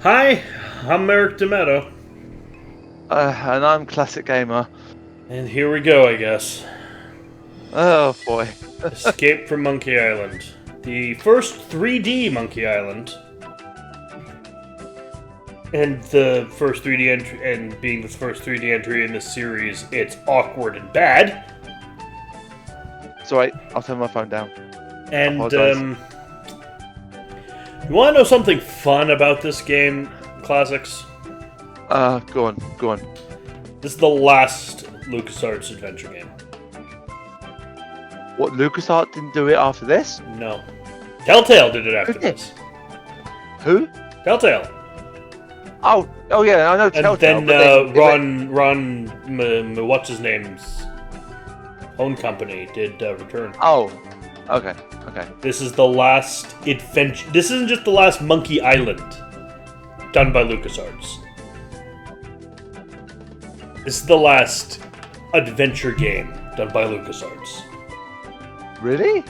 Hi, I'm Eric Demetto. And I'm Classic Gamer. And here we go, I guess. Oh boy. Escape from Monkey Island. The first 3D Monkey Island. And the first 3D entry, and being the first 3D entry in this series, it's awkward and bad. Sorry, I'll turn my phone down. And, you want to know something fun about this game, Classics? Go on. This is the last LucasArts adventure game. What, LucasArts didn't do it after this? No. Telltale did it after Who did? this. Who? Telltale. Oh yeah, I know Telltale. And then Ron, what's his name's own company did Return. Oh, okay. This is the last adventure. This isn't just the last Monkey Island done by LucasArts. This is the last adventure game done by LucasArts. Really?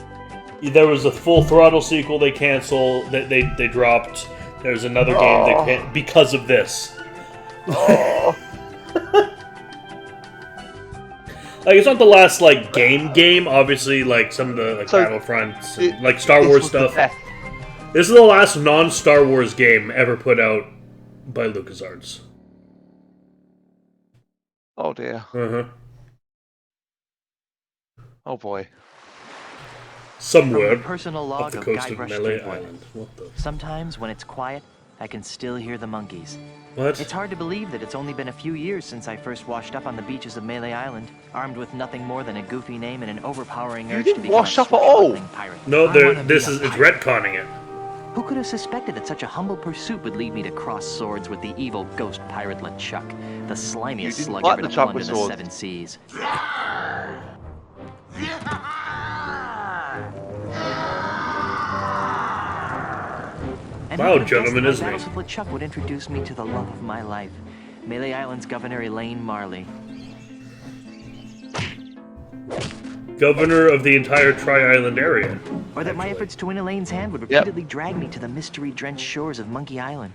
There was a Full Throttle sequel they canceled. They dropped. There's another game they can't because of this. Oh. Like, it's not the last, like, game, obviously, like, some of the, like, Battlefronts, and, like, Star Wars stuff. This is the last non-Star Wars game ever put out by LucasArts. Oh dear. Uh-huh. Oh boy. Somewhere personal off log the of coast of Guybrush Melee Threepwood. Island. What the... Sometimes, when it's quiet, I can still hear the monkeys. What? It's hard to believe that it's only been a few years since I first washed up on the beaches of Melee Island, armed with nothing more than a goofy name and an overpowering urge to didn't become wash a up at all? swashbuckling pirate. No, I wanna it's be a retconning it. Who could have suspected that such a humble pursuit would lead me to cross swords with the evil ghost pirate LeChuck, the slimiest slug like ever to LeChuck plunder with the swords. seven seas? And Wow, who would have guessed gentlemen, that isn't he? battles with LeChuck would introduce me to the love of my life, Melee Island's Governor Elaine Marley. Governor of the entire Tri-Island area. Or that my actually. efforts to win Elaine's hand would repeatedly drag me to the mystery-drenched shores of Monkey Island.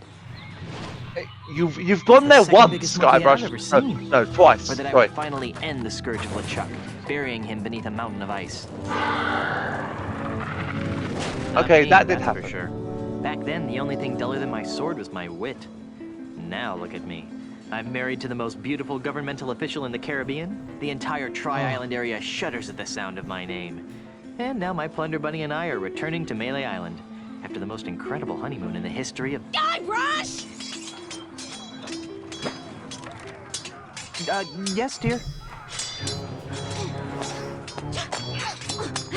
You've gone The there second once, biggest monkey I've ever Skybrush. seen. No, twice. Or that I Sorry. would finally end the scourge of LeChuck, burying him beneath a mountain of ice. Not Okay, me, that did that's happen. for sure. Back then, the only thing duller than my sword was my wit. Now look at me. I'm married to the most beautiful governmental official in the Caribbean. The entire Tri-Island area shudders at the sound of my name. And now my Plunder Bunny and I are returning to Melee Island after the most incredible honeymoon in the history of... Guybrush! Yes, dear?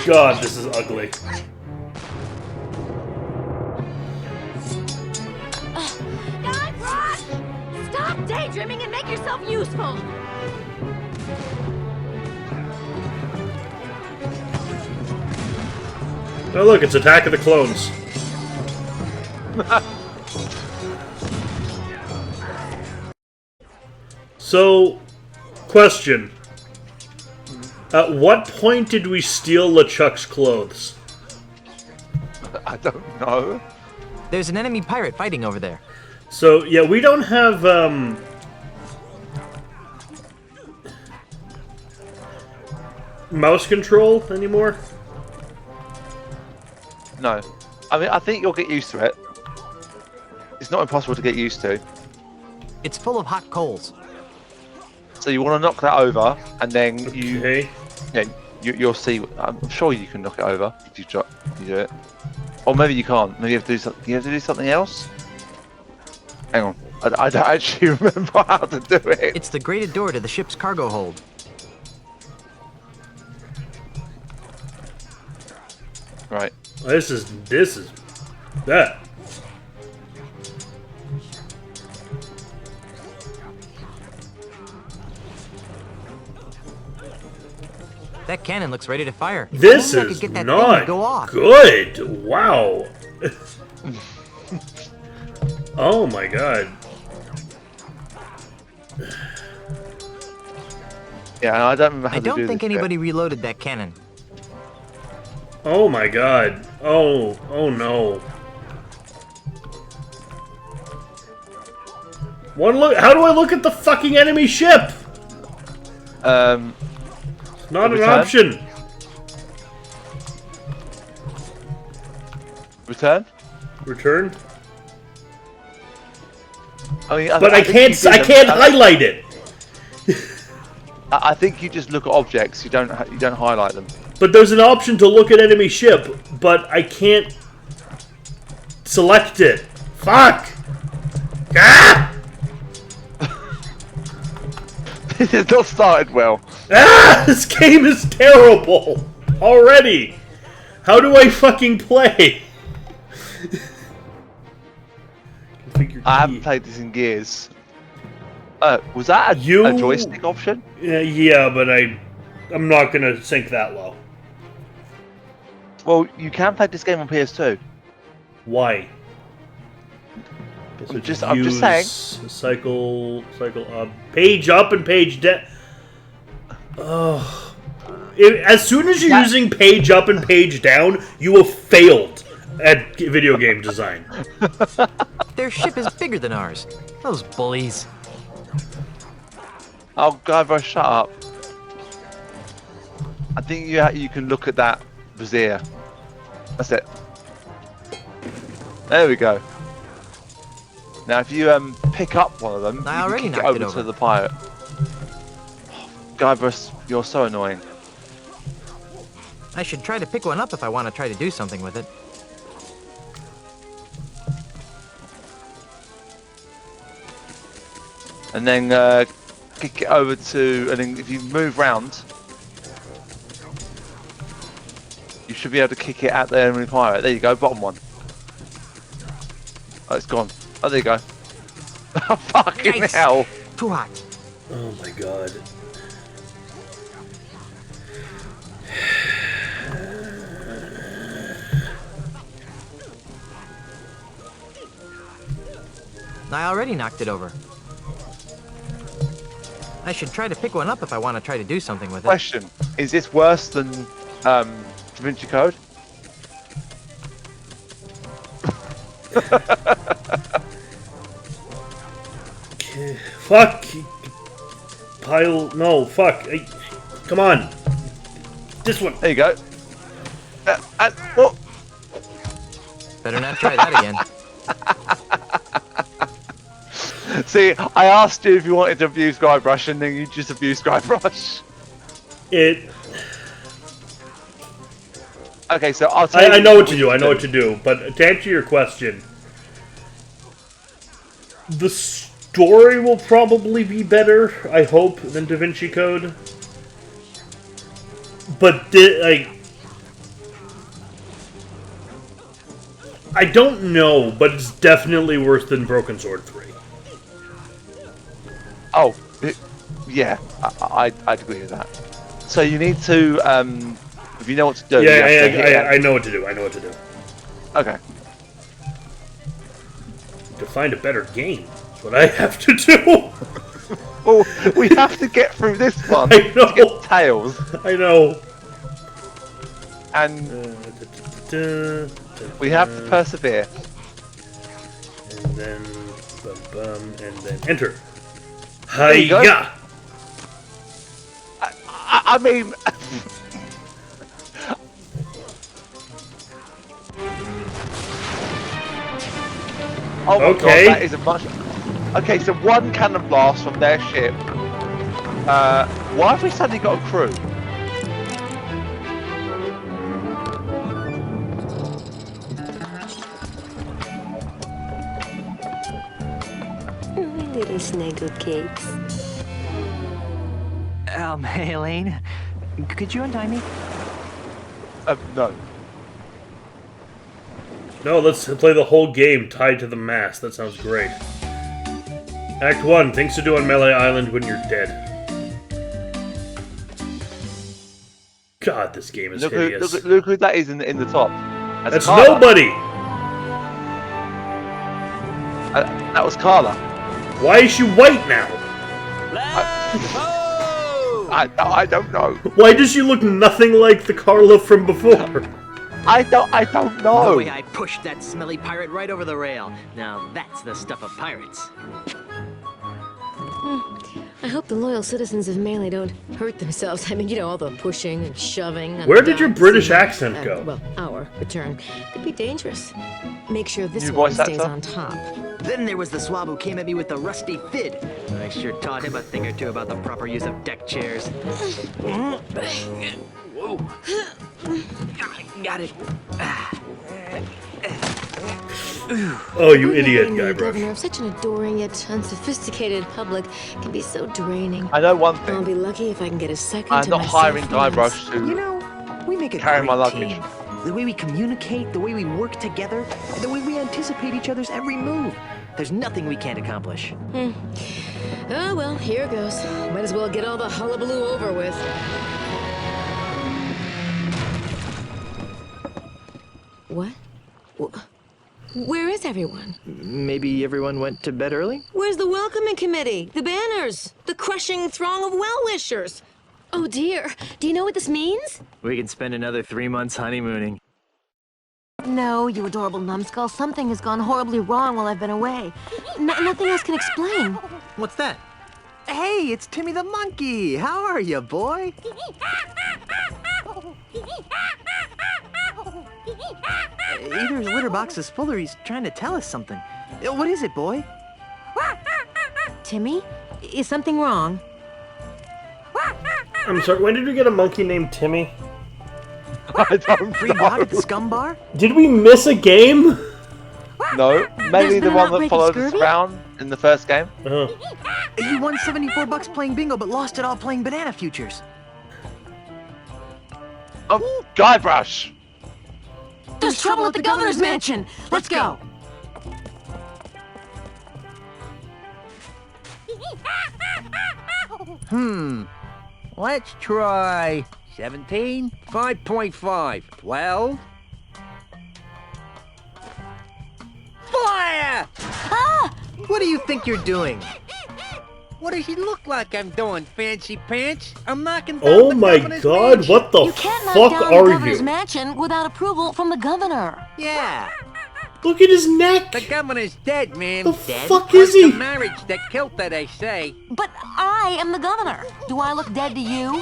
God, this is ugly. Guybrush! Stop daydreaming and make yourself useful! Oh look, it's Attack of the Clones. So, question. At what point did we steal LeChuck's clothes? I don't know. There's an enemy pirate fighting over there. So, yeah, we don't have, mouse control anymore? No. I mean, I think you'll get used to it. It's not impossible to get used to. It's full of hot coals. So you want to knock that over, and then you, Okay. yeah, you'll see. I'm sure you can knock it over if you do it. Or maybe you can't. Maybe you have to do something. You have to do something else. Hang on. I don't actually remember how to do it. It's the grated door to the ship's cargo hold. Right. This is that. That cannon looks ready to fire. This If only I is could get that thing to not go off. good. Wow. Oh my god. Yeah, I don't remember how I to do don't this think bit. anybody reloaded that cannon. Oh my god. Oh no. One look. How do I look at the fucking enemy ship? Not an option. Return. Return. I mean, But I can't highlight it. I think you just look at objects. You don't highlight them. But there's an option to look at enemy ship, but I can't select it. Fuck! Ah! This has not started well. Ah! This game is terrible already. How do I fucking play? I haven't played this in years. Was that a joystick option? Yeah, but I'm not gonna sink that low. Well, you can play this game on PS2. Why? I'm just saying. Cycle up, page up and page down. As soon as you're using page up and page down, you have failed at video game design. Their ship is bigger than ours. Those bullies. Oh, Guybrush, shut up. I think you can look at that brazier. That's it. There we go. Now, if you pick up one of them, you can kick it over to the pirate. Oh, Guybrush, you're so annoying. I should try to pick one up if I want to try to do something with it. And then kick it over to, and then if you move round, you should be able to kick it at the enemy pirate. There you go, bottom one. Oh, it's gone. Oh, there you go. Oh, fucking hell. Too hot. Oh my god. I already knocked it over. I should try to pick one up if I want to try to do something with it. Question: is this worse than Da Vinci Code? Fuck. Pile. No, fuck. Come on. This one. There you go. What? Better not try that again. See, I asked you if you wanted to abuse Guybrush, and then you just abused Guybrush. Okay, so I'll tell you. I know what to do. I know what to do. But to answer your question, the story will probably be better, I hope, than Da Vinci Code. But I don't know, but it's definitely worse than Broken Sword 3. Oh, yeah, I'd agree with that. So you need to, if you know what to do. Yeah, I know what to do. I know what to do. Okay. To find a better game. That's what I have to do. Well, we have to get through this one. I know. To get Tails. I know. And we have to persevere. And then, and then enter. There you go. Hiya! I mean. Oh my Okay. god, that is a much. Okay, so one cannon blast from their ship. Why have we suddenly got a crew? My little snuggle cakes. Hey, Elaine. Could you untie me? No. No, let's play the whole game tied to the mast. That sounds great. Act 1. Things to do on Melee Island when you're dead. God, this game is hideous. Look who that is in the top. That's Carla. nobody! That was Carla. Why is she white now? I don't know. Why does she look nothing like the Carla from before? I don't know. The way I pushed that smelly pirate right over the rail. Now that's the stuff of pirates. I hope the loyal citizens of Melee don't hurt themselves. I mean, you know, all the pushing and shoving. And Where did your British accent go? Well, our return. Could be dangerous. Make sure this New one voice stays actor? on top. Then there was the swab who came at me with the rusty fid. I sure taught him a thing or two about the proper use of deck chairs. Whoa. Got it. Oh, you idiot, Being the Guybrush. governor of such an adoring yet unsophisticated public can be so draining. I know one I'll thing. be lucky if I can get a second I'm to not myself hiring once. Guybrush to You know, we make a carry great my luggage. team. The way we communicate, the way we work together, the way we anticipate each other's every move. There's nothing we can't accomplish. Oh, well, here goes. Might as well get all the hullabaloo over with. What? Where is everyone? Maybe everyone went to bed early? Where's the welcoming committee? The banners? The crushing throng of well-wishers? Oh dear, do you know what this means? We can spend another 3 months honeymooning. No, you adorable numbskull. Something has gone horribly wrong while I've been away. Nothing else can explain. What's that? Hey, it's Timmy the monkey. How are you, boy? Either his litter box is full or he's trying to tell us something. What is it, boy? Timmy? Is something wrong? I'm sorry, when did we get a monkey named Timmy? I don't Free bog know. at the Scum Bar? Did we miss a game? No, maybe been the an one that outbreak of followed us scurvy? around in the first game. Oh. You won 74 bucks playing bingo, but lost it all playing banana futures. Oh, Guybrush! There's trouble at the governor's mansion! Let's go! Let's try 17, 5.5, 12. Fire! What do you think you're doing? What does he look like I'm doing, fancy pants? I'm knocking down Oh the my governor's god, mansion. what the You can't knock fuck down the are governor's you? mansion without approval from the governor. Yeah. Look at his neck! The governor's dead, man. The Dead? fuck is Like he? the marriage that killed her, they say. But I am the governor. Do I look dead to you?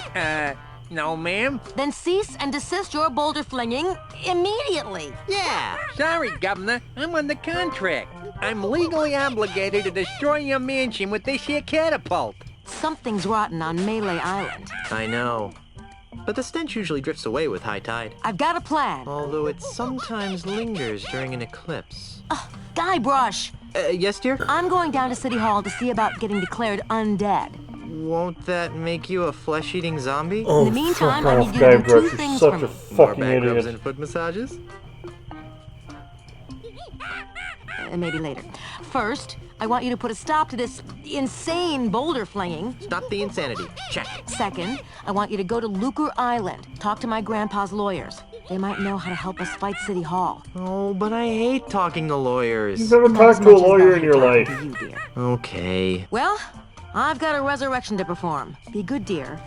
No, ma'am. Then cease and desist your boulder flinging immediately. Yeah. Sorry, Governor. I'm under contract. I'm legally obligated to destroy your mansion with this here catapult. Something's rotten on Melee Island. I know. But the stench usually drifts away with high tide. I've got a plan. Although it sometimes lingers during an eclipse. Guybrush, Yes, dear? I'm going down to City Hall to see about getting declared undead. Won't that make you a flesh-eating zombie? Oh, In the meantime, fuck I off, need you to do two Guybrush, you're things such for a me. More fucking back rubs idiot. and foot massages? Maybe later. First, I want you to put a stop to this insane boulder flinging. Stop the insanity. Check. Second, I want you to go to Lucre Island, talk to my grandpa's lawyers. They might know how to help us fight City Hall. Oh, but I hate talking to lawyers. You've never Not as talked to a much as lawyer I in your talk life. to you, dear. Okay. Well, I've got a resurrection to perform. Be good, dear.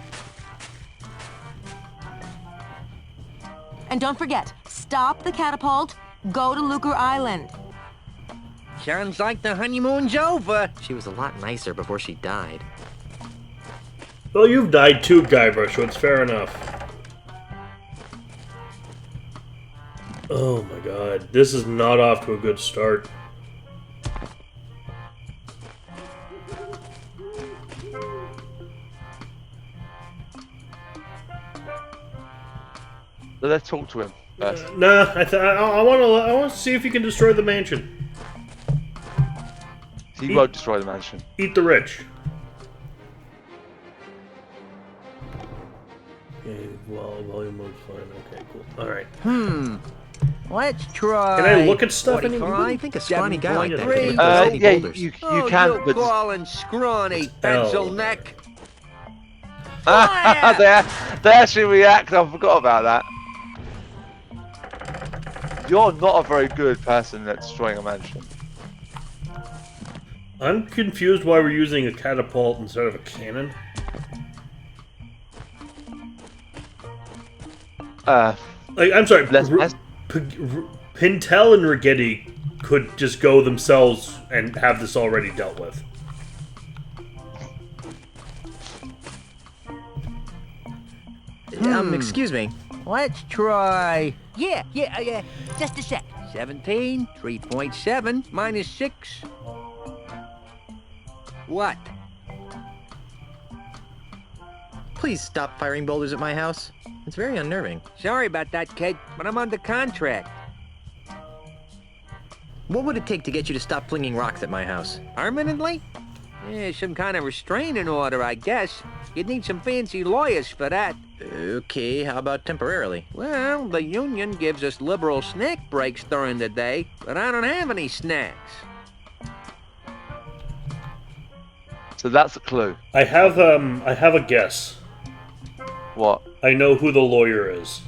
And don't forget, stop the catapult, go to Lucre Island. Sounds like the honeymoon's over. She was a lot nicer before she died. Well, you've died too, Guybrush, so it's fair enough. Oh my god, this is not off to a good start. So let's talk to him first. Nah, I want to see if you can destroy the mansion. He won't destroy the mansion. Eat the rich. Okay, well, volume mode's fine. Okay, cool. All right. Let's try. Can I look at stuff in 45, I think a scrawny guy like that could 7.3. lift those heavy Yeah, boulders. you Oh, can, you but calling scrawny, pencil Hell. neck. they actually react. I forgot about that. You're not a very good person at destroying a mansion. I'm confused why we're using a catapult instead of a cannon. Like, I'm sorry, Less mess. Pintel and Rigetti could just go themselves and have this already dealt with. Excuse me. Let's try... Yeah, just a sec. 17, 3.7, minus 6. What? Please stop firing boulders at my house. It's very unnerving. Sorry about that, kid, but I'm under contract. What would it take to get you to stop flinging rocks at my house? Permanently? Yeah, some kind of restraining order, I guess. You'd need some fancy lawyers for that. Okay, how about temporarily? Well, the union gives us liberal snack breaks during the day, but I don't have any snacks. So that's a clue. I have a guess. What? I know who the lawyer is.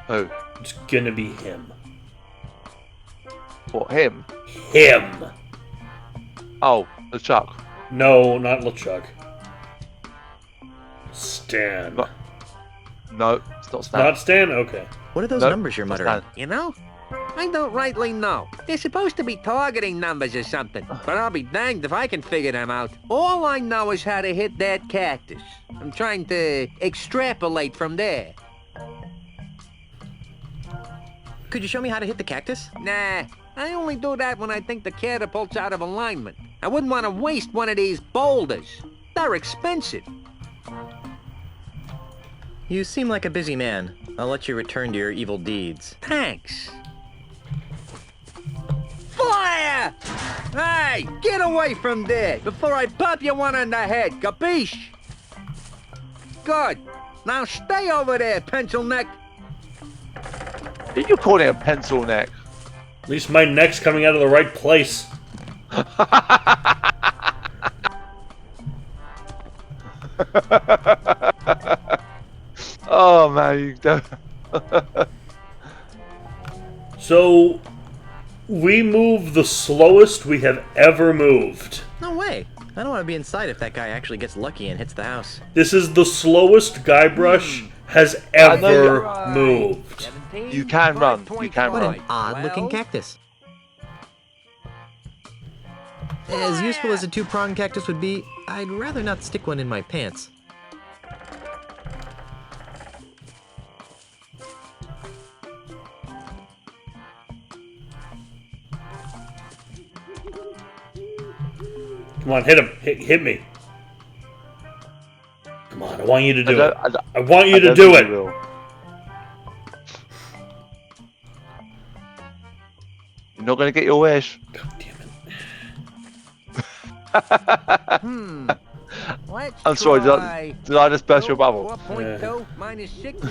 Who? It's gonna be him. What, him? Him! Oh, the Chuck. No, not LeChuck. Stan. No, it's not Stan. Not Stan? Okay. What are those Nope, numbers you're not muttering? Stan. You know? I don't rightly know. They're supposed to be targeting numbers or something, but I'll be danged if I can figure them out. All I know is how to hit that cactus. I'm trying to extrapolate from there. Could you show me how to hit the cactus? Nah, I only do that when I think the catapult's out of alignment. I wouldn't want to waste one of these boulders. They're expensive. You seem like a busy man. I'll let you return to your evil deeds. Thanks. Fire! Hey, get away from there before I pop you one on the head, capiche? Good. Now stay over there, pencil neck. Are you calling it a pencil neck? At least my neck's coming out of the right place. Oh man, you don't. So, we move the slowest we have ever moved. No way. I don't want to be inside if that guy actually gets lucky and hits the house. This is the slowest Guybrush has I know ever you're moved. You can run. You can What run. an odd-looking cactus. As useful as a two-pronged cactus would be, I'd rather not stick one in my pants. Come on, hit him. Hit me. Come on, I want you to do it. I want I you to don't do think it. you will. You're not going to get your wish. God damn it. Let's I'm sorry, try did I just burst your bubble? 4.2 minus 6.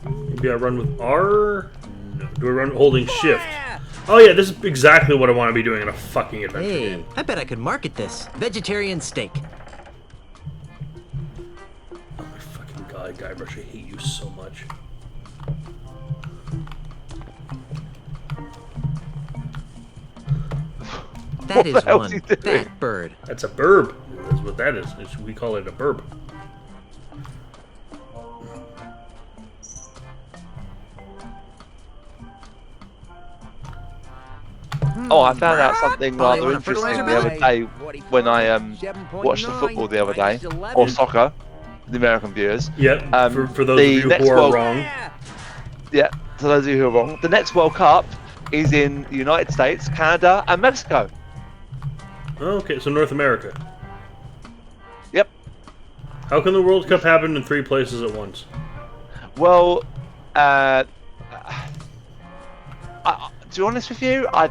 Maybe I run with R? No. Do I run holding shift? Oh yeah, this is exactly what I want to be doing in a fucking adventure Hey, game. I bet I could market this. Vegetarian steak. Oh my fucking god, Guybrush, I hate you so much. That is What else one you doing? fat bird. That's a burb. That's what that is. We call it a burb. Oh, I found out something Oh, rather they want a interesting fertilizer the other day when I watched the football the other day, or soccer, the American viewers. Yep, for those of the you next who are World- wrong. Yeah, to those of you who are wrong, the next World Cup is in the United States, Canada, and Mexico. Oh, okay, so North America. Yep. How can the World Cup happen in 3 places at once? Well, to be honest with you, I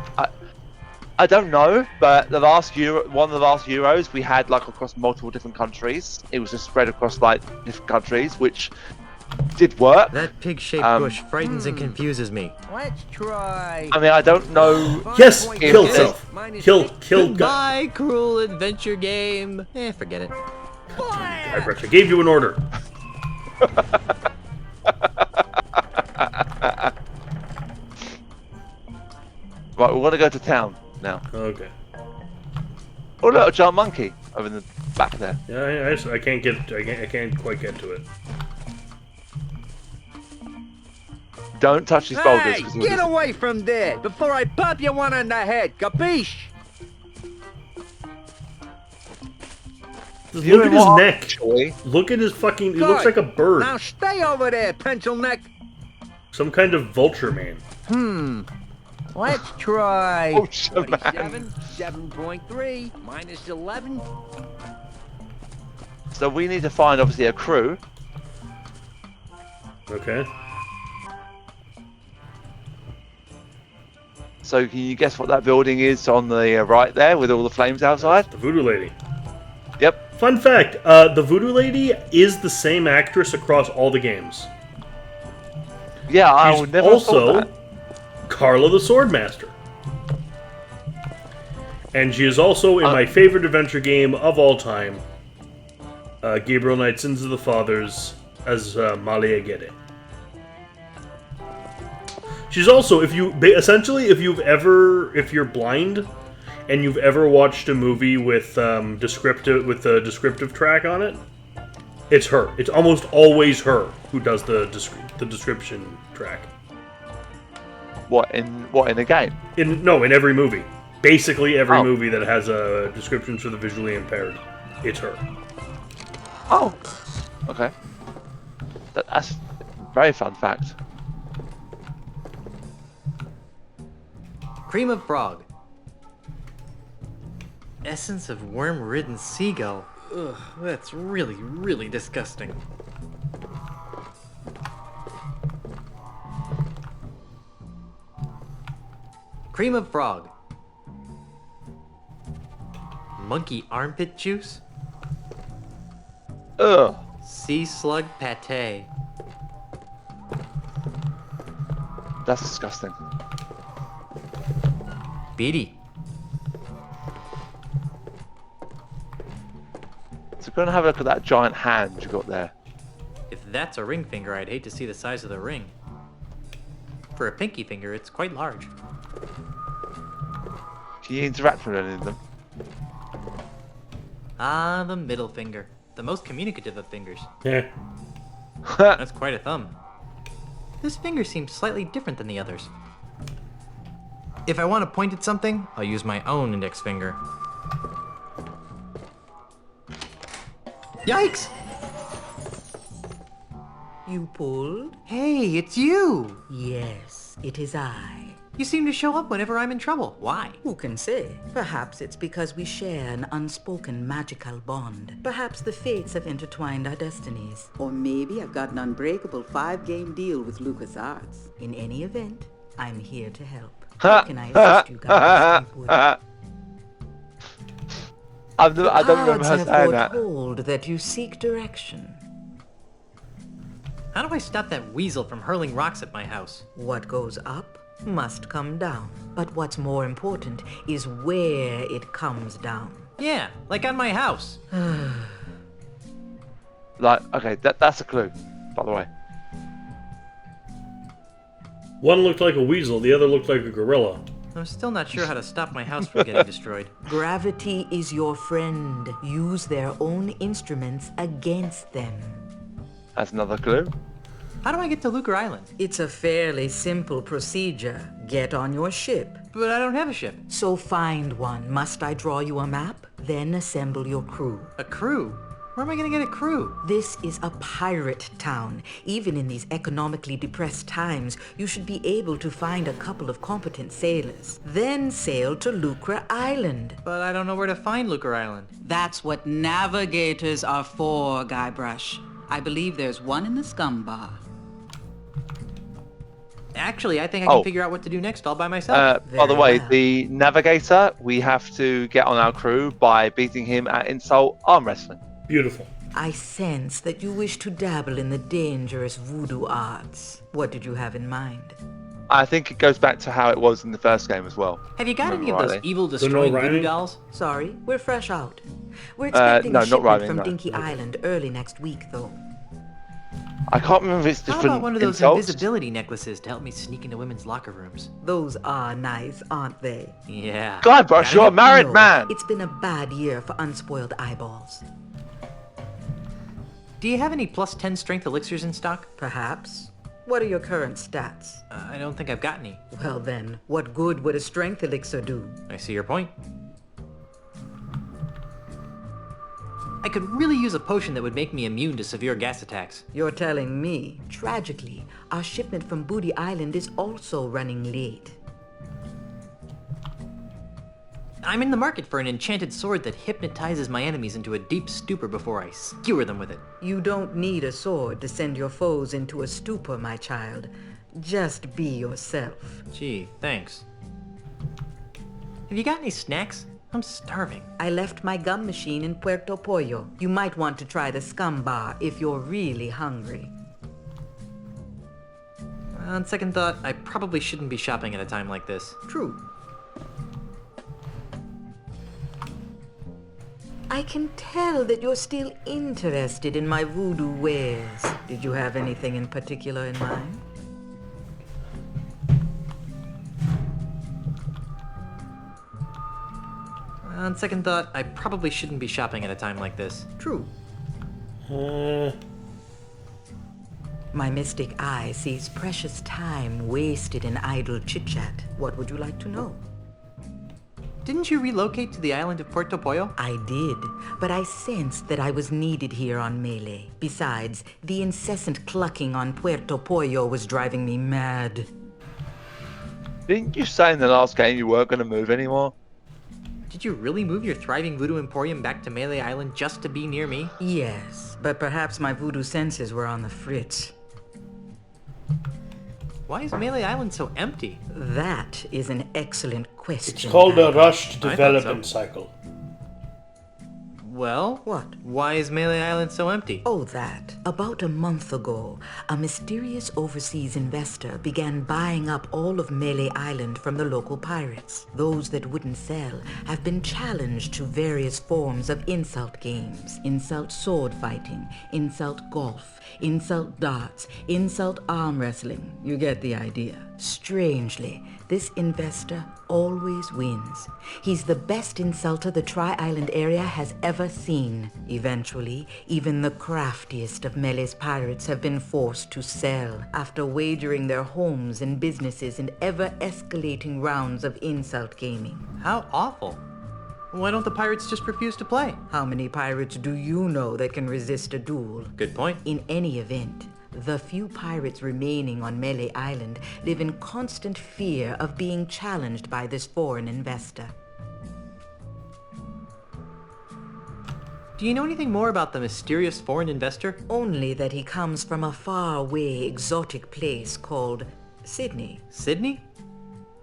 don't know, but the last one of the last Euros we had like across multiple different countries. It was just spread across like different countries, which did work. That pig-shaped bush frightens and confuses me. Let's try. I mean, I don't know. Yes, kill If- self. Kill Guy. Goodbye, cruel adventure game. Forget it. Guybrush, I gave you an order. Right, we want to go to town now. Okay. Oh look, a giant monkey over in the back there. Yeah, I can't get. I can't quite get to it. Don't touch these boulders. Hey, 'cause we'll get just- away from there before I pop you one on the head, capiche? Just look at his what, neck. Joy? Look at his fucking... He looks like a bird. Now stay over there, pencil neck. Some kind of vulture man. Let's try Vulture man. 27, 7.3, minus 11. So we need to find, obviously, a crew. Okay. So can you guess what that building is on the right there with all the flames outside? The Voodoo Lady. Yep. Fun fact, the Voodoo Lady is the same actress across all the games. Yeah, I She's would never have thought also that. Carla the Swordmaster. And she is also in my favorite adventure game of all time, Gabriel Knight Sins of the Fathers, as Malia Gede. She's also, if you're blind and you've ever watched a movie with a descriptive track on it, it's her. It's almost always her who does the description track. What in the game? In every movie. Basically every movie that has a description for the visually impaired, it's her. Oh, okay. That's a very fun fact. Cream of frog. Essence of worm-ridden seagull. Ugh, that's really, really disgusting. Cream of frog. Monkey armpit juice? Ugh. Sea slug pate. That's disgusting. Beady. So go and have a look at that giant hand you got there. If that's a ring finger, I'd hate to see the size of the ring. For a pinky finger, it's quite large. Can you interact with any of them? Ah, the middle finger. The most communicative of fingers. Yeah. That's quite a thumb. This finger seems slightly different than the others. If I want to point at something, I'll use my own index finger. Yikes! You pulled? Hey, it's you! Yes, it is I. You seem to show up whenever I'm in trouble. Why? Who can say? Perhaps it's because we share an unspoken magical bond. Perhaps the fates have intertwined our destinies. Or maybe I've got an unbreakable 5-game deal with LucasArts. In any event, I'm here to help. How can I assist you guys? I don't remember her saying that. Told that you seek direction. How do I stop that weasel from hurling rocks at my house? What goes up must come down. But what's more important is where it comes down. Yeah, like on my house. Like, okay, that's a clue, by the way. One looked like a weasel, the other looked like a gorilla. I'm still not sure how to stop my house from getting destroyed. Gravity is your friend. Use their own instruments against them. That's another clue. How do I get to Lucre Island? It's a fairly simple procedure. Get on your ship. But I don't have a ship. So find one. Must I draw you a map? Then assemble your crew. A crew? Where am I gonna get a crew? This is a pirate town. Even in these economically depressed times, you should be able to find a couple of competent sailors. Then sail to Lucre Island. But I don't know where to find Lucre Island. That's what navigators are for, Guybrush. I believe there's one in the scum bar. Actually, I think I can figure out what to do next all by myself. By the way, the navigator, we have to get on our crew by beating him at insult arm wrestling. Beautiful. I sense that you wish to dabble in the dangerous voodoo arts. What did you have in mind? I think it goes back to how it was in the first game as well. Have you got any of those evil no destroying voodoo rhyming? dolls? Sorry, we're fresh out. We're expecting no, a not shipment rhyming, from no. Dinky Island early next week, though. I can't remember if it's How different about one of those insults. invisibility necklaces to help me sneak into women's locker rooms? Those are nice, aren't they? Yeah. Guybrush, you're a married No, man! It's been a bad year for unspoiled eyeballs. Do you have any plus 10 strength elixirs in stock? Perhaps. What are your current stats? I don't think I've got any. Well then, what good would a strength elixir do? I see your point. I could really use a potion that would make me immune to severe gas attacks. You're telling me. Tragically, our shipment from Booty Island is also running late. I'm in the market for an enchanted sword that hypnotizes my enemies into a deep stupor before I skewer them with it. You don't need a sword to send your foes into a stupor, my child. Just be yourself. Gee, thanks. Have you got any snacks? I'm starving. I left my gum machine in Puerto Pollo. You might want to try the Scum Bar if you're really hungry. On second thought, I probably shouldn't be shopping at a time like this. True. I can tell that you're still interested in my voodoo wares. Did you have anything in particular in mind? On second thought, I probably shouldn't be shopping at a time like this. True. My mystic eye sees precious time wasted in idle chit-chat. What would you like to know? Didn't you relocate to the island of Puerto Pollo? I did, but I sensed that I was needed here on Melee. Besides, the incessant clucking on Puerto Pollo was driving me mad. Didn't you say in the last game you weren't going to move anymore? Did you really move your thriving voodoo emporium back to Melee Island just to be near me? Yes, but perhaps my voodoo senses were on the fritz. Why is Melee Island so empty? That is an excellent question. It's called a rushed I thought development so. cycle. Well, What? why is Melee Island so empty? Oh, that. About a month ago, a mysterious overseas investor began buying up all of Melee Island from the local pirates. Those that wouldn't sell have been challenged to various forms of insult games. Insult sword fighting, insult golf, insult darts, insult arm wrestling. You get the idea. Strangely, this investor always wins. He's the best insulter the Tri-Island area has ever seen. Eventually, even the craftiest of Melee's pirates have been forced to sell after wagering their homes and businesses in ever-escalating rounds of insult gaming. How awful. Why don't the pirates just refuse to play? How many pirates do you know that can resist a duel? Good point. In any event, the few pirates remaining on Melee Island live in constant fear of being challenged by this foreign investor. Do you know anything more about the mysterious foreign investor? Only that he comes from a faraway exotic place called Sydney. Sydney?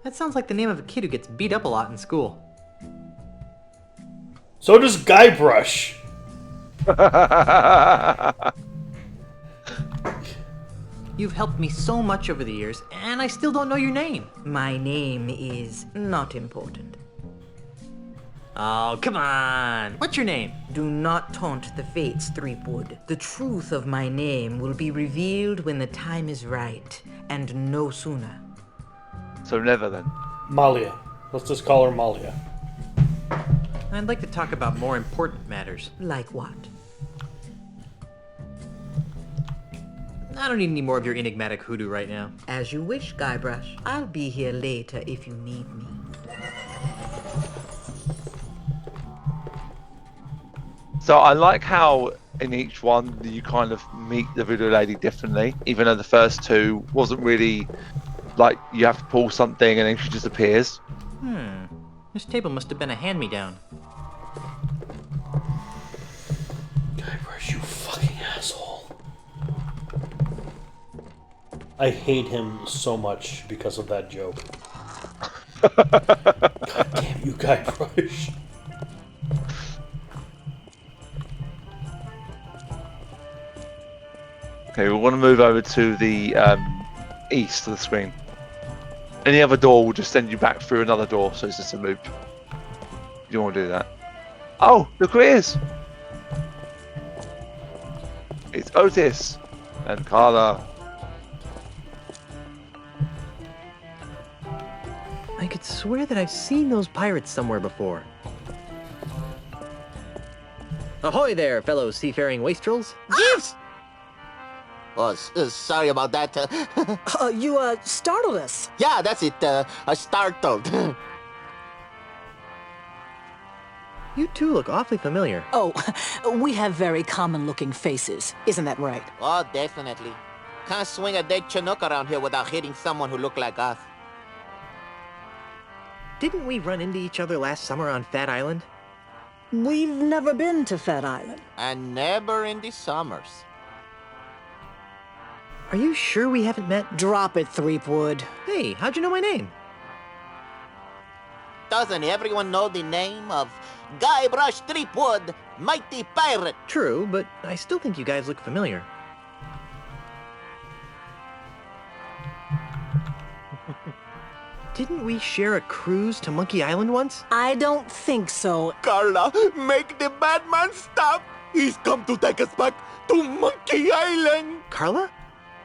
That sounds like the name of a kid who gets beat up a lot in school. So does Guybrush. You've helped me so much over the years, and I still don't know your name. My name is not important. Oh, come on. What's your name? Do not taunt the fates, Threepwood. The truth of my name will be revealed when the time is right, and no sooner. So never then. Malia. Let's just call her Malia. I'd like to talk about more important matters. Like what? I don't need any more of your enigmatic hoodoo right now. As you wish, Guybrush. I'll be here later if you need me. So I like how in each one you kind of meet the voodoo lady differently, even though the first two wasn't really like you have to pull something and then she just appears. This table must have been a hand-me-down. Guybrush, you fucking asshole. I hate him so much because of that joke. God damn you, Guybrush. Okay, we want to move over to the east of the screen. Any other door will just send you back through another door, so it's just a loop. You don't want to do that. Oh, look who it is! It's Otis and Carla. I could swear that I've seen those pirates somewhere before. Ahoy there, fellow seafaring wastrels. Yes! Oh, sorry about that. You startled us. Yeah, that's it. I startled. You two look awfully familiar. Oh, we have very common-looking faces. Isn't that right? Oh, definitely. Can't swing a dead Chinook around here without hitting someone who looked like us. Didn't we run into each other last summer on Fat Island? We've never been to Fat Island. And never in the summers. Are you sure we haven't met? Drop it, Threepwood. Hey, how'd you know my name? Doesn't everyone know the name of Guybrush Threepwood, mighty pirate? True, but I still think you guys look familiar. Didn't we share a cruise to Monkey Island once? I don't think so. Carla, make the bad man stop! He's come to take us back to Monkey Island! Carla?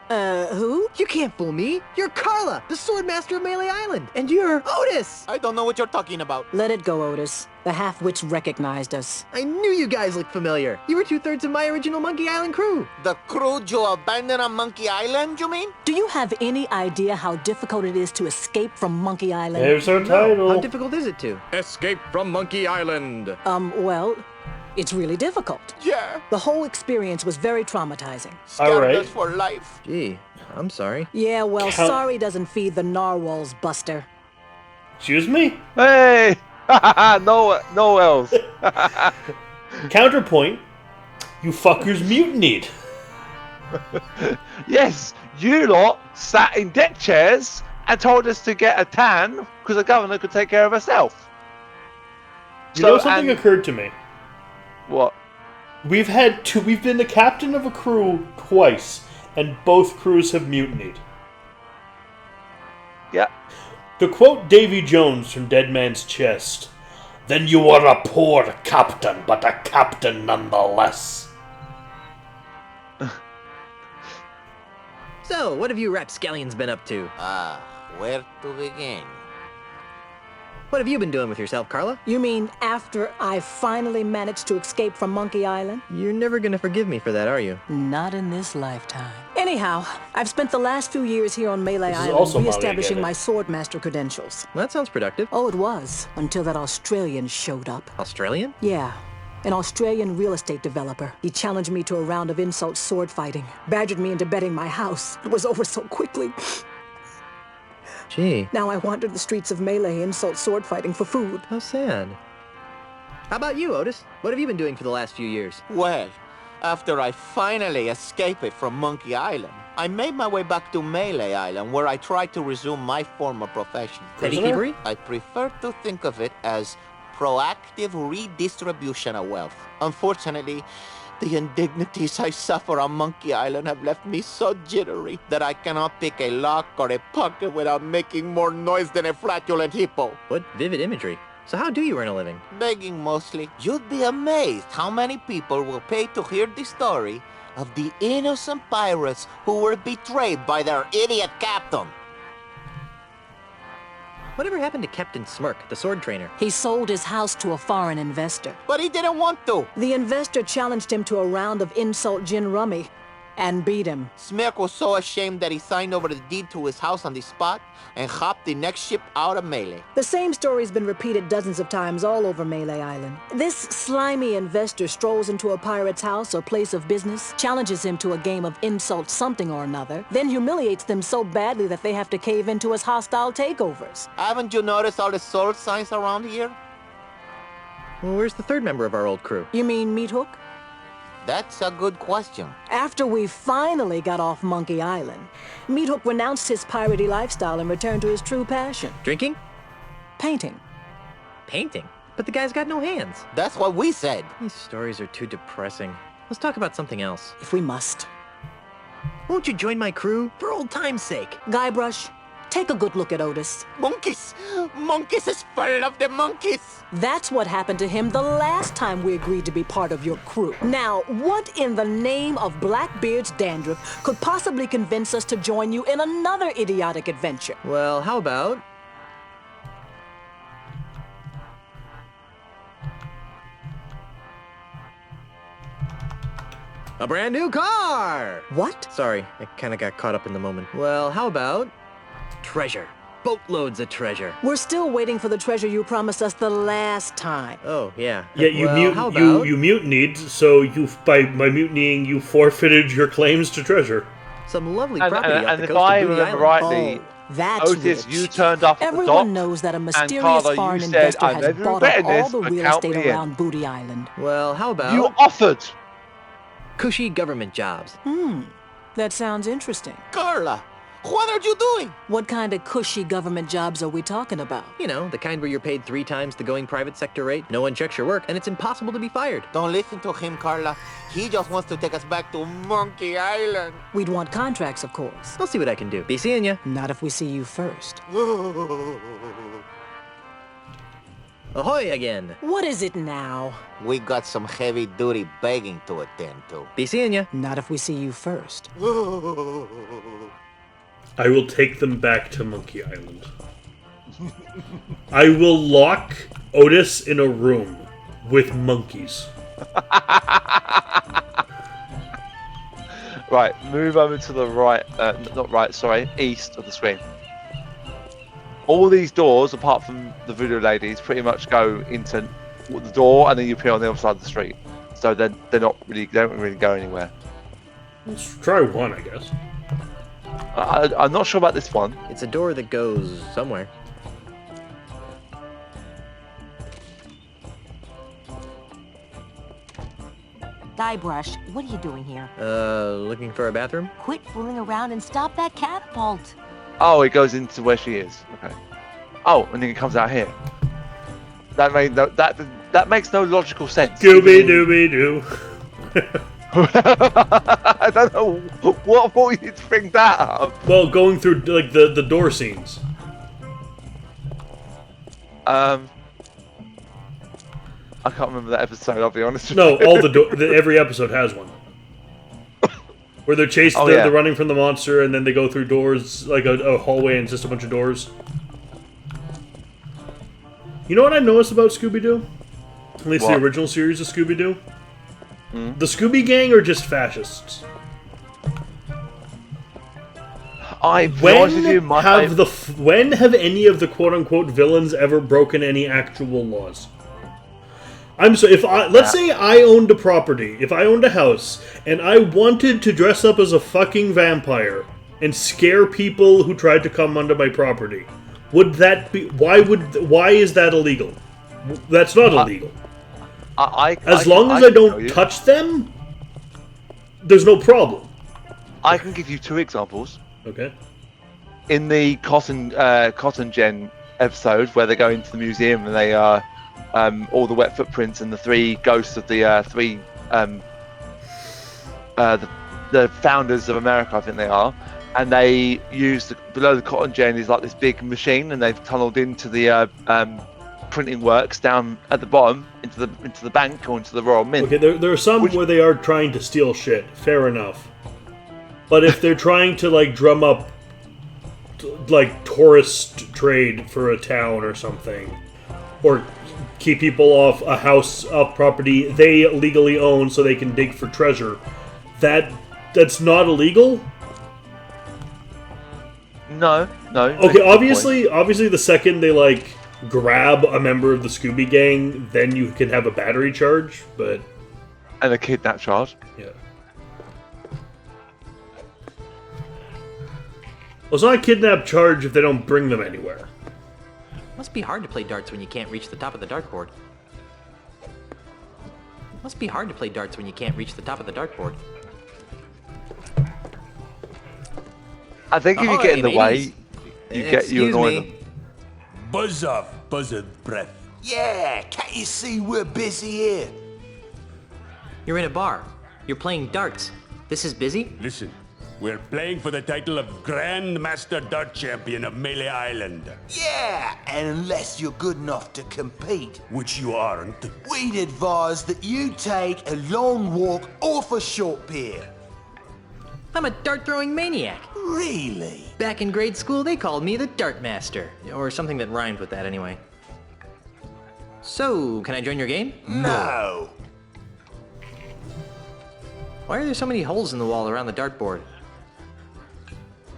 Who? You can't fool me. You're Carla, the Swordmaster of Melee Island. And you're Otis. I don't know what you're talking about. Let it go, Otis. The half-wits recognized us. I knew you guys looked familiar. You were 2/3 of my original Monkey Island crew. The crew you abandoned on Monkey Island, you mean? Do you have any idea how difficult it is to escape from Monkey Island? There's our title. How difficult is it to? Escape from Monkey Island. Well, it's really difficult. Yeah. The whole experience was very traumatizing. Scarred us for life. Gee, I'm sorry. Yeah, well, sorry doesn't feed the narwhals, Buster. Excuse me? Hey! no else. Counterpoint, you fuckers mutinied. Yes, you lot sat in deck chairs and told us to get a tan because the governor could take care of herself. You know, something occurred to me. What? We've been the captain of a crew twice, and both crews have mutinied. Yeah. To quote Davy Jones from Dead Man's Chest, "Then you were a poor captain, but a captain nonetheless." So, what have you rapscallions been up to? Where to begin? What have you been doing with yourself, Carla? You mean after I finally managed to escape from Monkey Island? You're never gonna forgive me for that, are you? Not in this lifetime. Anyhow, I've spent the last few years here on Melee This is also Island Molly re-establishing again. my Swordmaster credentials. That sounds productive. Oh, it was, until that Australian showed up. Australian? Yeah. An Australian real estate developer. He challenged me to a round of insult sword fighting, badgered me into betting my house. It was over so quickly. Gee. Now I wander the streets of Melee insult sword fighting for food. How sad. How about you, Otis? What have you been doing for the last few years? Well, after I finally escaped from Monkey Island, I made my way back to Melee Island, where I tried to resume my former profession. Petty thievery? I prefer to think of it as proactive redistribution of wealth. Unfortunately, the indignities I suffer on Monkey Island have left me so jittery that I cannot pick a lock or a pocket without making more noise than a flatulent hippo. What vivid imagery. So how do you earn a living? Begging mostly. You'd be amazed how many people will pay to hear the story of the innocent pirates who were betrayed by their idiot captain. Whatever happened to Captain Smirk, the sword trainer? He sold his house to a foreign investor. But he didn't want to. The investor challenged him to a round of insult gin rummy and beat him. Smirk was so ashamed that he signed over the deed to his house on the spot and hopped the next ship out of Melee. The same story's been repeated dozens of times all over Melee Island. This slimy investor strolls into a pirate's house or place of business, challenges him to a game of insult something or another, then humiliates them so badly that they have to cave into his hostile takeovers. Haven't you noticed all the sold signs around here? Well, where's the third member of our old crew? You mean Meat Hook? That's a good question. After we finally got off Monkey Island, Meat Hook renounced his piratey lifestyle and returned to his true passion. Drinking? Painting. Painting? But the guy's got no hands. That's what we said. These stories are too depressing. Let's talk about something else. If we must. Won't you join my crew? For old time's sake. Guybrush, take a good look at Otis. Monkeys! Monkeys is full of the monkeys! That's what happened to him the last time we agreed to be part of your crew. Now, what in the name of Blackbeard's dandruff could possibly convince us to join you in another idiotic adventure? Well, how about... a brand new car! What? Sorry, I kinda got caught up in the moment. Well, how about... treasure? boatloads of treasure. We're still waiting for the treasure you promised us the last time. Oh, yeah. Yeah, you Well, you mutinied, so by mutinying you forfeited your claims to treasure. Some lovely And, property and, off and the if coast I of Booty remember Island. rightly, That's Otis, rich. you turned up at the dock. Everyone knows that a And mysterious Carla, foreign you said, investor I'm has never bought up regretting all this, the but real count estate me in. around Booty Island. Well, how about You offered. cushy government jobs? That sounds interesting. Carla, what are you doing? What kind of cushy government jobs are we talking about? You know, the kind where you're paid 3 times the going private sector rate, no one checks your work, and it's impossible to be fired. Don't listen to him, Carla. He just wants to take us back to Monkey Island. We'd want contracts, of course. I'll see what I can do. Be seeing ya. Not if we see you first. Ahoy again. What is it now? We got some heavy-duty begging to attend to. Be seeing ya. Not if we see you first. I will take them back to Monkey Island. I will lock Otis in a room with monkeys. Right, move over to the right, not right, sorry, east of the screen. All these doors, apart from the voodoo ladies, pretty much go into the door, and then you appear on the other side of the street. So they don't really go anywhere. Let's try one, I guess. I'm not sure about this one. It's a door that goes somewhere. Guybrush, what are you doing here? Looking for a bathroom? Quit fooling around and stop that catapult. Oh, it goes into where she is. Okay. Oh, and then it comes out here. That makes no logical sense. Scooby Dooby Doo. I don't know what for you to bring that up. Well, going through like the door scenes. I can't remember that episode. I'll be honest. With No, you. all every episode has one. Where they're chased, they're running from the monster, and then they go through doors, like a hallway, and just a bunch of doors. You know what I noticed about Scooby-Doo? At least the original series of Scooby-Doo? The Scooby Gang are just fascists. When have any of the quote-unquote villains ever broken any actual laws? Let's say I owned a property, if I owned a house, and I wanted to dress up as a fucking vampire and scare people who tried to come onto my property, would that be? Why is that illegal? That's not illegal. As long as I don't touch them, there's no problem. I can give you 2 examples. Okay. In the Cotton Gen episode, where they go into the museum and they all the wet footprints and the 3 ghosts of the 3 the founders of America, I think they are, and they use below the Cotton Gin is like this big machine, and they've tunneled into the printing works down at the bottom into the bank or into the Royal Mint. Okay, there are some where they are trying to steal shit. Fair enough. But if they're trying to like drum up like tourist trade for a town or something, or keep people off a house off property they legally own so they can dig for treasure, that's not illegal? No. Okay, obviously the second they like grab a member of the Scooby Gang, then you can have a battery charge, but and a kidnap charge. Yeah. Well, it's not a kidnap charge if they don't bring them anywhere. Must be hard to play darts when you can't reach the top of the dartboard. Must be hard to play darts when you can't reach the top of the dartboard. I think if you get in the way, you annoy them. Buzz off, buzzard breath. Yeah, can't you see we're busy here? You're in a bar. You're playing darts. This is busy? Listen, we're playing for the title of Grand Master Dart Champion of Melee Island. Yeah, and unless you're good enough to compete, which you aren't, we'd advise that you take a long walk off a short pier. I'm a dart-throwing maniac. Really? Back in grade school, they called me the Dart Master. Or something that rhymed with that anyway. So, can I join your game? No. Why are there so many holes in the wall around the dartboard?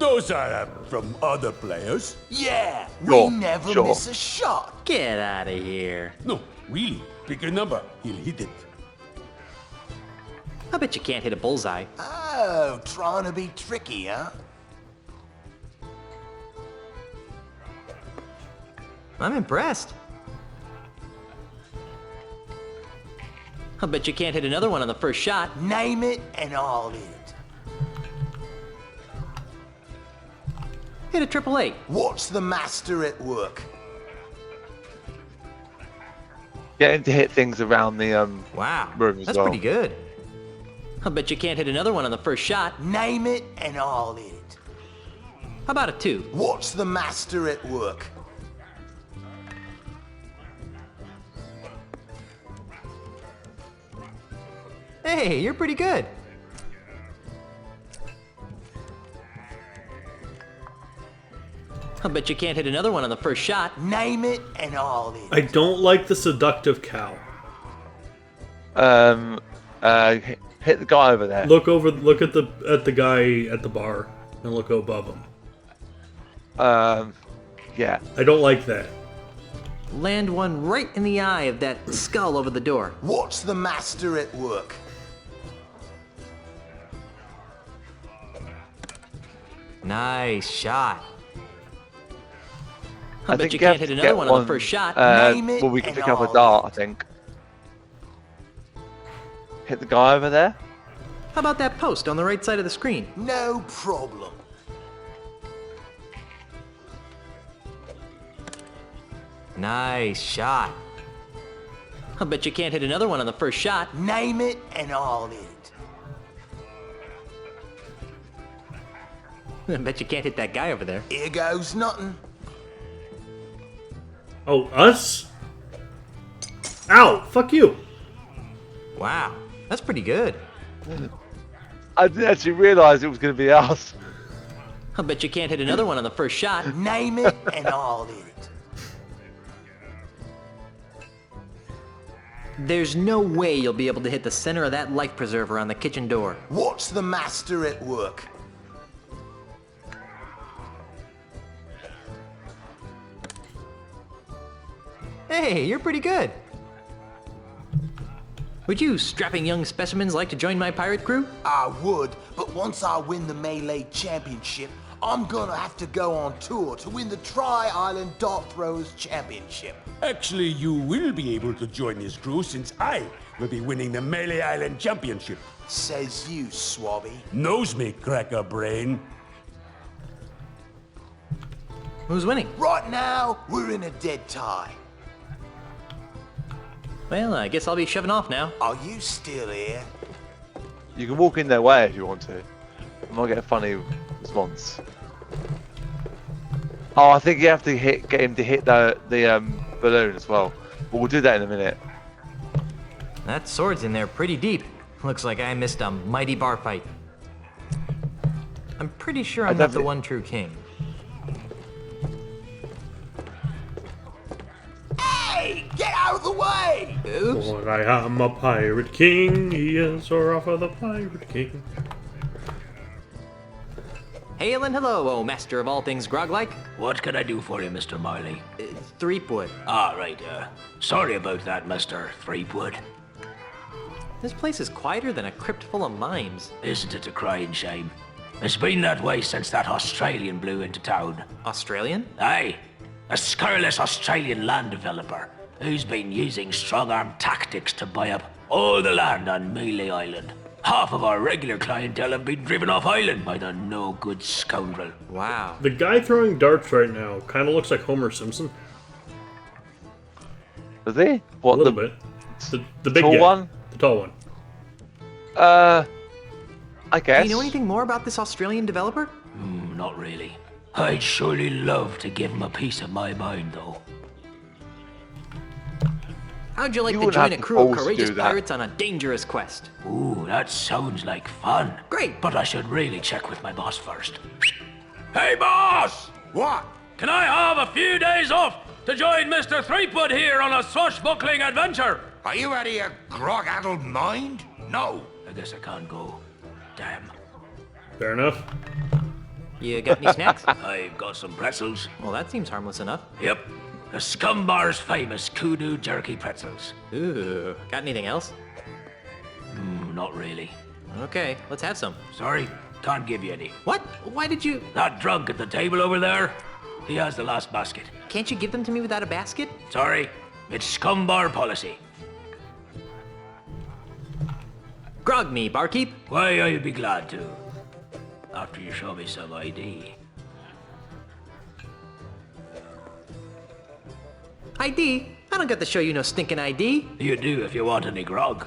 Those are from other players. Yeah, Sure, we never sure. miss a shot. Get out of here. No, really. Pick a number. He'll hit it. I bet you can't hit a bullseye. Oh, trying to be tricky, huh? I'm impressed. I bet you can't hit another one on the first shot. Name it and I'll hit it. Hit a triple eight. What's the master at work? Get him to hit things around the Wow, room as that's well. pretty good. I bet you can't hit another one on the first shot. Name it and I'll hit it. How about a 2? What's the master at work? Hey, you're pretty good. I bet you can't hit another one on the first shot. Name it and I'll hit it. I don't like the seductive cow. Hit the guy over there. Look at the guy at the bar and look above him. Yeah. I don't like that. Land one right in the eye of that skull over the door. What's the master at work? Nice shot. I I bet think you you have can't hit to another get one on the first shot. Name it well, we can and pick up I'll a dart, I think. Hit the guy over there. How about that post on the right side of the screen? No problem. Nice shot. I bet you can't hit another one on the first shot. Name it and I'll hit it. I bet you can't hit that guy over there. Here goes nothing. Oh, us? Ow! Fuck you! Wow, that's pretty good. I didn't actually realise it was going to be us. I bet you can't hit another one on the first shot. Name it and I'll hit it. There's no way you'll be able to hit the center of that life preserver on the kitchen door. What's the master at work? Hey, you're pretty good. Would you strapping young specimens like to join my pirate crew? I would, but once I win the Melee Championship, I'm gonna have to go on tour to win the Tri-Island Dart Throwers Championship. Actually, you will be able to join his crew since I will be winning the Melee Island Championship. Says you, Swabby. Nose me, cracker brain. Who's winning? Right now, we're in a dead tie. Well, I guess I'll be shoving off now. Are you still here? You can walk in their way if you want to. I might get a funny response. Oh, I think you have to get him to hit the balloon as well. But we'll do that in a minute. That sword's in there pretty deep. Looks like I missed a mighty bar fight. I'm pretty sure I'm not the one true king. Hey, get out of the way! Oops. For I am a pirate king, yes, or off of the pirate king. Hail and hello, oh master of all things grog-like. What can I do for you, Mr. Miley? Threepwood. Ah, right, sorry about that, Mr. Threepwood. This place is quieter than a crypt full of mimes. Isn't it a crying shame? It's been that way since that Australian blew into town. Australian? Aye. A scurrilous Australian land developer who's been using strong-arm tactics to buy up all the land on Melee Island. Half of our regular clientele have been driven off island by the no-good scoundrel. Wow. The guy throwing darts right now kind of looks like Homer Simpson. Does he? What, a little bit. The big tall guy. one? The tall one. I guess. Do you know anything more about this Australian developer? Not really. I'd surely love to give him a piece of my mind, though. How'd you like You to wouldn't join a have the crew of balls to courageous do that. pirates on a dangerous quest? Ooh, that sounds like fun. Great. But I should really check with my boss first. Hey, boss! What? Can I have a few days off to join Mr. Threepwood here on a swashbuckling adventure? Are you out of your grog-addled mind? No. I guess I can't go. Damn. Fair enough. You got any snacks? I've got some pretzels. Well, that seems harmless enough. Yep. The Scumbar's famous kudu jerky pretzels. Ooh, got anything else? Not really. Okay, let's have some. Sorry, can't give you any. What? Why did you... That drunk at the table over there, he has the last basket. Can't you give them to me without a basket? Sorry, it's Scumbar policy. Grog me, barkeep. Why, I'd be glad to. After you show me some ID. ID? I don't got to show you no stinking ID. You do if you want any grog.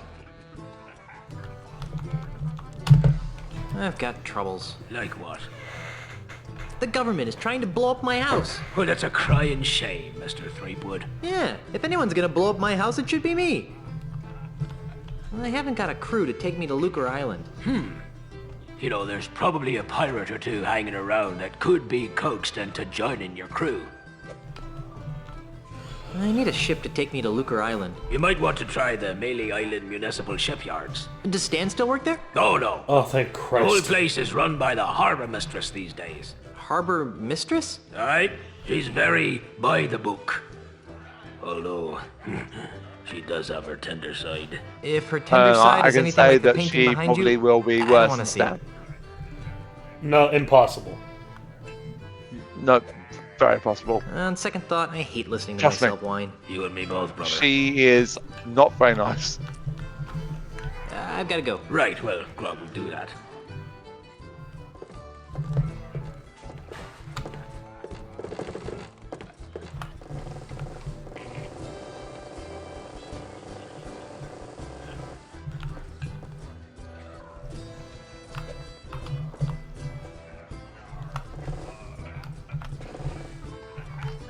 I've got troubles. Like what? The government is trying to blow up my house. Well, that's a crying shame, Mr. Threepwood. Yeah, if anyone's gonna blow up my house, it should be me. Well, I haven't got a crew to take me to Lucre Island. You know, there's probably a pirate or two hanging around that could be coaxed into joining your crew. I need a ship to take me to Lucre Island. You might want to try the Melee Island Municipal Shipyards. Does Stan still work there? Oh, no. Oh, thank Christ. The whole place is run by the harbor mistress these days. Harbor mistress? Aye, she's very by the book. Although, she does have her tender side. If her tender side is anything like the painting she behind probably you, will be I worse don't want than to see it. Stan. No, impossible. No, very possible. On second thought, I hate listening to Trust me. myself whine. You and me both, brother. She is not very nice. I've got to go. Right, well, Grog will do that.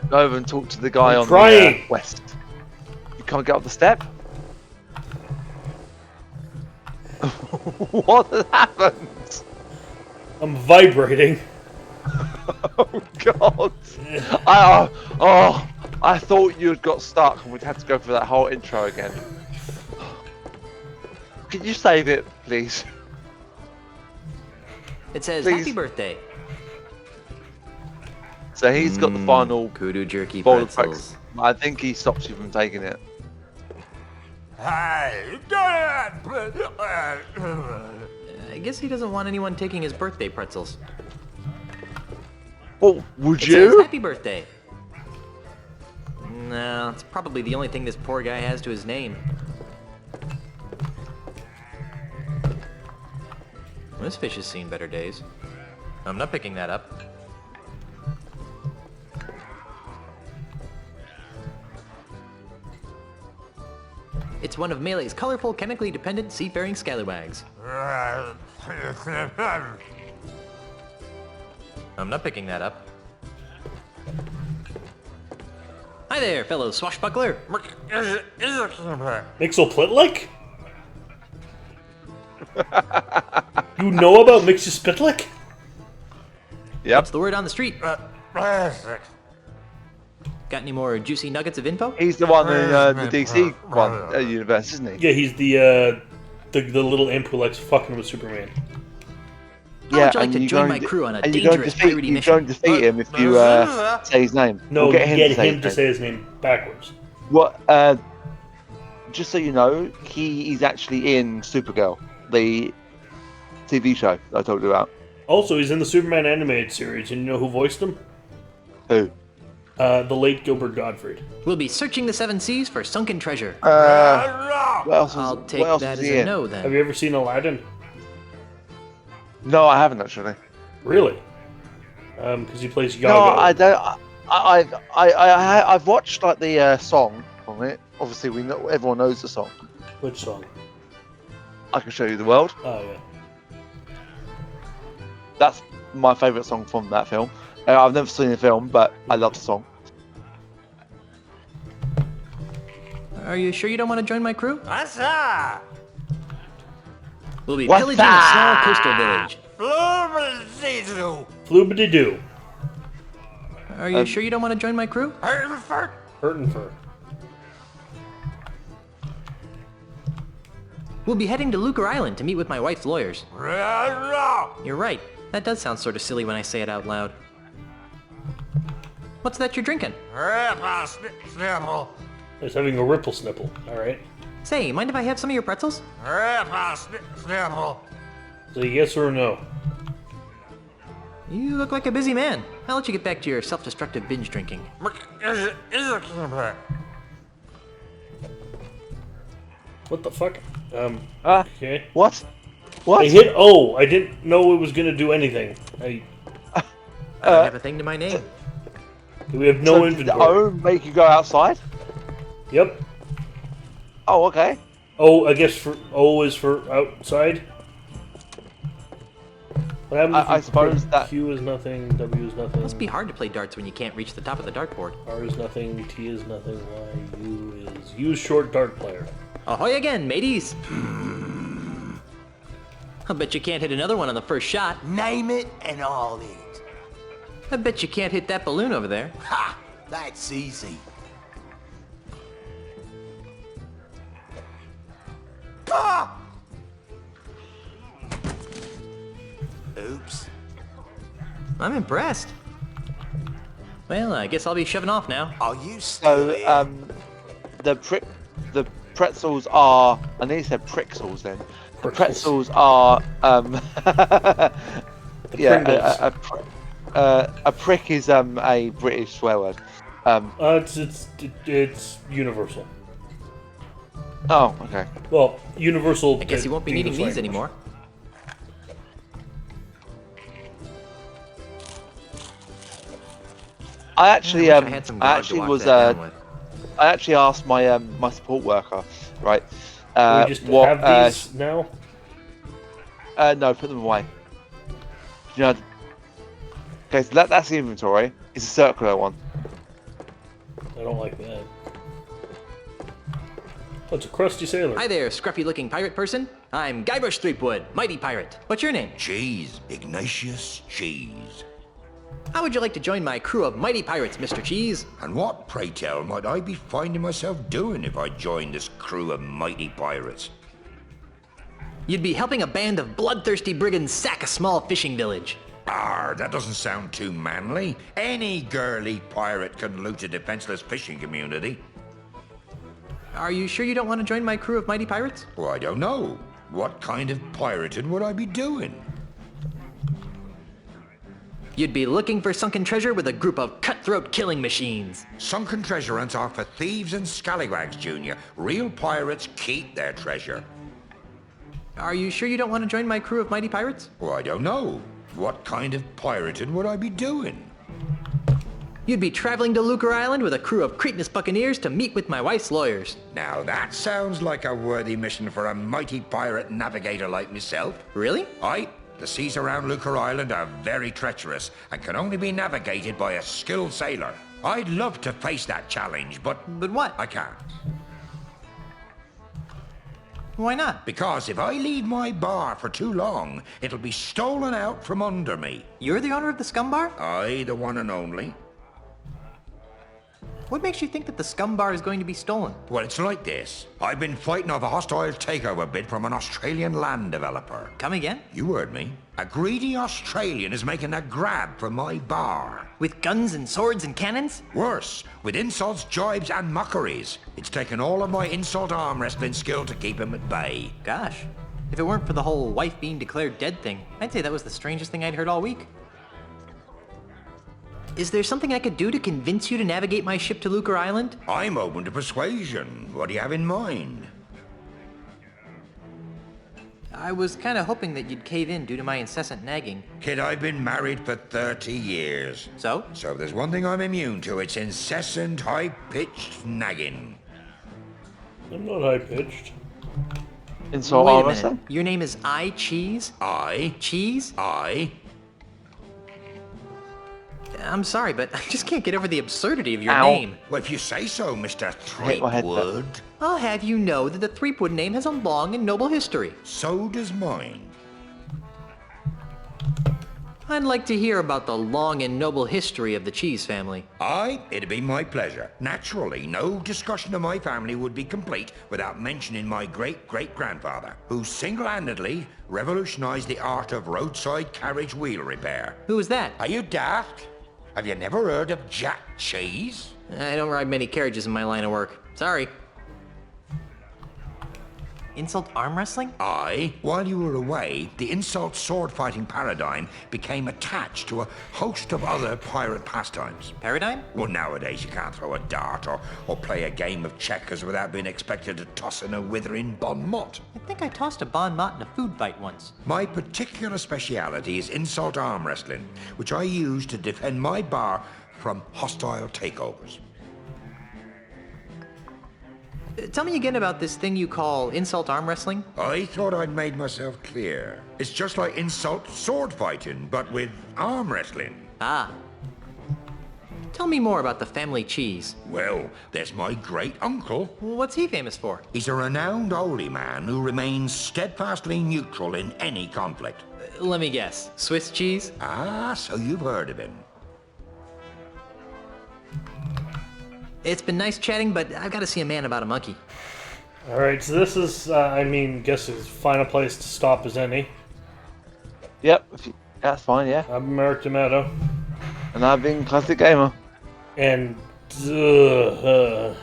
Go over and talk to the guy I'm on trying. the west. You can't get up the step? What has happened? I'm vibrating. Oh God! I thought you had got stuck and we'd have to go through that whole intro again. Can you save it, please? It says, Please. happy birthday. So he's got the final Kudu jerky bowl of pretzels. pretzels. I think he stops you from taking it. I guess he doesn't want anyone taking his birthday pretzels. Well, would It you? says, happy birthday. No, it's probably the only thing this poor guy has to his name. This fish has seen better days. I'm not picking that up. It's one of Melee's colorful, chemically dependent seafaring scallywags. I'm not picking that up. Hi there, fellow swashbuckler. Mixoplitlick? You know about Mixospitlick? Yep. What's the word on the street? Got any more juicy nuggets of info? He's the one in the DC one universe, isn't he? Yeah, he's the little imp who likes fucking with Superman. How would you like to join my crew on a dangerous piratey mission? You don't defeat him if you say his name. No, Or you get him, get to, say him to say his name backwards. What? Just so you know, he is actually in Supergirl, the TV show that I told you about. Also, he's in the Superman animated series, and you know who voiced him? Who? The late Gilbert Gottfried. We'll be searching the seven seas for sunken treasure. What else was, I'll take what else that was as he a in? no then. Have you ever seen Aladdin? No, I haven't actually. Really? Because he plays Yago. No, I don't. I've watched like the song from it. Obviously, we know everyone knows the song. Which song? I Can Show You the World. Oh yeah. That's my favourite song from that film. I've never seen the film, but I love the song. Are you sure you don't want to join my crew? Asa! We'll be What's pillaging a small coastal village. Floobity-doo. Are you sure you don't want to join my crew? Hurtin' fur. We'll be heading to Lucre Island to meet with my wife's lawyers. You're right. That does sound sort of silly when I say it out loud. What's that you're drinking? Snipple. It's having a ripple snipple. Alright. Say, mind if I have some of your pretzels? Snipple. So yes or no? You look like a busy man. I'll let you get back to your self-destructive binge drinking. What the fuck? Okay. What? What? I hit O. I didn't know it was gonna do anything. I don't have a thing to my name. We have no So inventory. Did O make you go outside? Yep. Oh, okay. O, I guess for O is for outside. What happens if I you suppose put that Q is nothing, W is nothing. Must be hard to play darts when you can't reach the top of the dartboard. R is nothing, T is nothing, Y, U is use short dart player. Ahoy again, mateys! I bet you can't hit another one on the first shot. Name it and I'll hit it. I bet you can't hit that balloon over there. Ha! That's easy. Ah! Oops. I'm impressed. Well, I guess I'll be shoving off now. Are you still So, the pretzels are. I nearly said Prixels then. The pretzels are. Yeah, a prick is a British swear word. It's universal. Oh, okay. Well, universal. I guess you won't be needing these anymore. I actually, I had some guards to wash that down with. I actually asked my my support worker, right? Do we just have these now? No, put them away. You know. Okay, so that's the inventory. It's a circular one. I don't like that. Oh, it's a crusty sailor. Hi there, scruffy-looking pirate person. I'm Guybrush Threepwood, mighty pirate. What's your name? Cheese. Ignatius Cheese. How would you like to join my crew of mighty pirates, Mr. Cheese? And what, pray tell, might I be finding myself doing if I joined this crew of mighty pirates? You'd be helping a band of bloodthirsty brigands sack a small fishing village. That doesn't sound too manly. Any girly pirate can loot a defenseless fishing community. Are you sure you don't want to join my crew of mighty pirates? Well, I don't know. What kind of pirating would I be doing? You'd be looking for sunken treasure with a group of cutthroat killing machines. Sunken treasure hunts are for thieves and scallywags, Junior. Real pirates keep their treasure. Are you sure you don't want to join my crew of mighty pirates? Well, I don't know. What kind of pirating would I be doing? You'd be traveling to Lucre Island with a crew of cretinous buccaneers to meet with my wife's lawyers. Now that sounds like a worthy mission for a mighty pirate navigator like myself. Really? Aye. The seas around Lucre Island are very treacherous and can only be navigated by a skilled sailor. I'd love to face that challenge, but what? I can't. Why not? Because if I leave my bar for too long, it'll be stolen out from under me. You're the owner of the Scum Bar? Aye, the one and only. What makes you think that the Scum Bar is going to be stolen? Well, it's like this. I've been fighting off a hostile takeover bid from an Australian land developer. Come again? You heard me. A greedy Australian is making a grab for my bar. With guns and swords and cannons? Worse, with insults, jibes, and mockeries. It's taken all of my insult arm wrestling skill to keep him at bay. Gosh. If it weren't for the whole wife being declared dead thing, I'd say that was the strangest thing I'd heard all week. Is there something I could do to convince you to navigate my ship to Lucre Island? I'm open to persuasion. What do you have in mind? I was kind of hoping that you'd cave in due to my incessant nagging. Kid, I've been married for 30 years. So? So if there's one thing I'm immune to, it's incessant, high-pitched nagging. I'm not high-pitched. Insult Wait a arm minute. wrestling? Your name is I Cheese? I. Cheese? I. I'm sorry, but I just can't get over the absurdity of your Ow. name. Well, if you say so, Mr. Hit my head Threepwood. I'll have you know that the Threepwood name has a long and noble history. So does mine. I'd like to hear about the long and noble history of the Cheese family. Aye, it'd be my pleasure. Naturally, no discussion of my family would be complete without mentioning my great-great-grandfather, who single-handedly revolutionized the art of roadside carriage wheel repair. Who was that? Are you daft? Have you never heard of Jack Cheese? I don't ride many carriages in my line of work. Sorry. Insult arm wrestling? Aye. While you were away, the insult sword-fighting paradigm became attached to a host of other pirate pastimes. Paradigm? Well, nowadays you can't throw a dart or play a game of checkers without being expected to toss in a withering bon mot. I think I tossed a bon mot in a food fight once. My particular speciality is insult arm wrestling, which I use to defend my bar from hostile takeovers. Tell me again about this thing you call insult arm wrestling. I thought I'd made myself clear. It's just like insult sword fighting, but with arm wrestling. Ah. Tell me more about the family Cheese. Well, there's my great-uncle. What's he famous for? He's a renowned holy man who remains steadfastly neutral in any conflict. Let me guess. Swiss cheese? Ah, so you've heard of him. It's been nice chatting, but I've got to see a man about a monkey. Alright, so this is, guess his final place to stop as any. Yep, that's fine, yeah. I'm Merrick Tomato. And I've been Classic Gamer. And, yeah,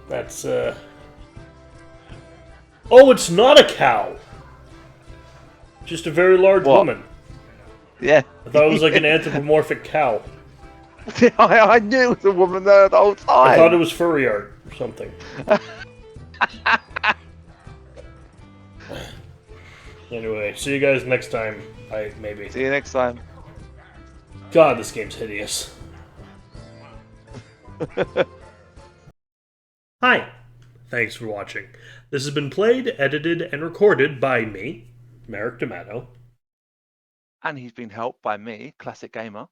that's, Oh, it's not a cow! Just a very large woman. Yeah. I thought it was like an anthropomorphic cow. I knew it was a woman there the whole time. I thought it was furry art or something. Anyway, see you guys next time. Maybe. See you next time. God, this game's hideous. Hi. Thanks for watching. This has been played, edited, and recorded by me, Merrick Tomato. And he's been helped by me, Classic Gamer.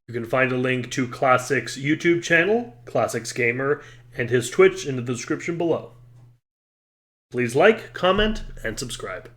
You can find a link to Classic's YouTube channel, Classics Gamer, and his Twitch in the description below. Please like, comment, and subscribe.